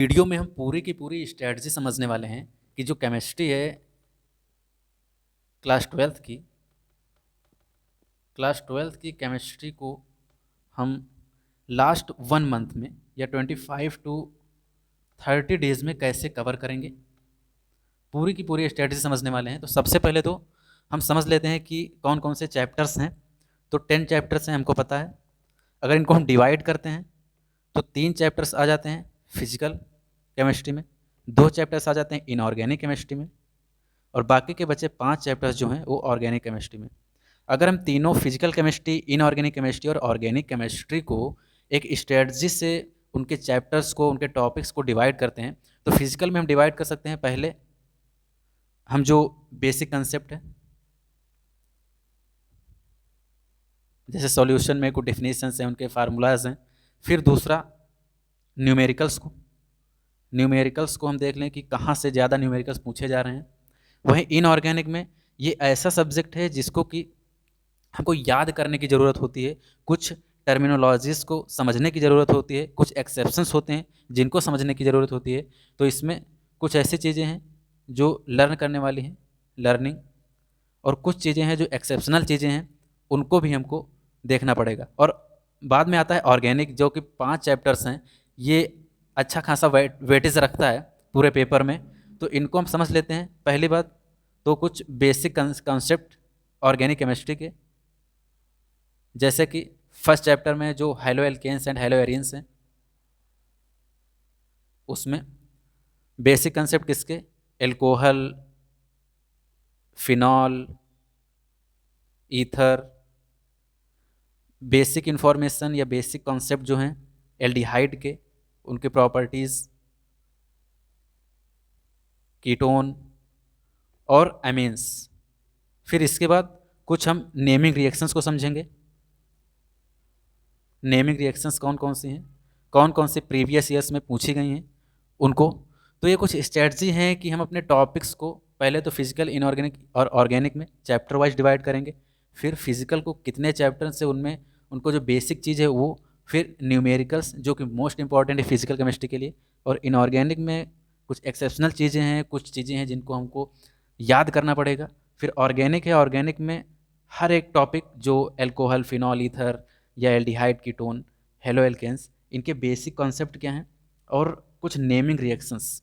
Video में हम पूरी की पूरी स्ट्रेटजी समझने वाले हैं कि जो केमिस्ट्री है क्लास ट्वेल्थ की केमिस्ट्री को हम लास्ट 1 मंथ में या 25 टू 30 डेज़ में कैसे कवर करेंगे, पूरी की पूरी स्ट्रेटजी समझने वाले हैं। तो सबसे पहले तो हम समझ लेते हैं कि कौन कौन से चैप्टर्स हैं। तो 10 चैप्टर्स हैं, हमको पता है। अगर इनको हम डिवाइड करते हैं तो 3 चैप्टर्स आ जाते हैं फिजिकल केमिस्ट्री में, 2 चैप्टर्स आ जाते हैं इनऑर्गेनिक केमिस्ट्री में, और बाकी के बचे 5 चैप्टर्स जो हैं वो ऑर्गेनिक केमिस्ट्री में। अगर हम तीनों फिजिकल केमिस्ट्री, इनऑर्गेनिक केमिस्ट्री और ऑर्गेनिक केमिस्ट्री को एक स्ट्रेटजी से उनके चैप्टर्स को, उनके टॉपिक्स को डिवाइड करते हैं, तो फिजिकल में हम डिवाइड कर सकते हैं। पहले हम जो बेसिक कंसेप्ट है, जैसे सॉल्यूशन में कुछ डेफिनेशंस हैं, उनके फार्मूलाज हैं। फिर दूसरा न्यूमेरिकल्स को हम देख लें कि कहाँ से ज़्यादा न्यूमेरिकल्स पूछे जा रहे हैं। वहीं इनऑर्गेनिक में ये ऐसा सब्जेक्ट है जिसको कि हमको याद करने की ज़रूरत होती है, कुछ टर्मिनोलॉजीज़ को समझने की ज़रूरत होती है, कुछ एक्सेप्शंस होते हैं जिनको समझने की ज़रूरत होती है। तो इसमें कुछ ऐसी चीज़ें हैं जो लर्न करने वाली हैं, लर्निंग, और कुछ चीज़ें हैं जो एक्सेप्शनल चीज़ें हैं, उनको भी हमको देखना पड़ेगा। और बाद में आता है ऑर्गेनिक, जो कि 5 चैप्टर्स हैं। ये अच्छा खासा वेटेज रखता है पूरे पेपर में। तो इनको हम समझ लेते हैं। पहली बात तो कुछ बेसिक कॉन्सेप्ट ऑर्गेनिक केमिस्ट्री के, जैसे कि फर्स्ट चैप्टर में जो haloalkanes and haloarenes हैं, उसमें बेसिक कंसेप्ट किसके, alcohol, phenol, ether, basic information या बेसिक कॉन्सेप्ट जो हैं एल्डिहाइड के, उनके प्रॉपर्टीज़, कीटोन और एमीन्स। फिर इसके बाद कुछ हम नेमिंग रिएक्शंस को समझेंगे। नेमिंग रिएक्शंस कौन कौन सी हैं, कौन कौन से प्रीवियस ईयर्स में पूछी गई हैं उनको। तो ये कुछ स्ट्रेटजी हैं कि हम अपने टॉपिक्स को पहले तो फिजिकल, इनऑर्गेनिक और ऑर्गेनिक में चैप्टर वाइज डिवाइड करेंगे। फिर फिजिकल को कितने चैप्टर से उनमें उनको जो बेसिक चीज़ है वो, फिर न्यूमेरिकल्स जो कि मोस्ट इंपॉर्टेंट है फिजिकल केमिस्ट्री के लिए, और इनऑर्गेनिक में कुछ एक्सेप्शनल चीज़ें हैं, कुछ चीज़ें हैं जिनको हमको याद करना पड़ेगा। फिर ऑर्गेनिक है, ऑर्गेनिक में हर एक टॉपिक जो एल्कोहल, फिनॉल, ईथर या एल्डिहाइड, कीटोन, हेलो एल्केन्स, इनके बेसिक कॉन्सेप्ट क्या हैं, और कुछ नेमिंग रिएक्शंस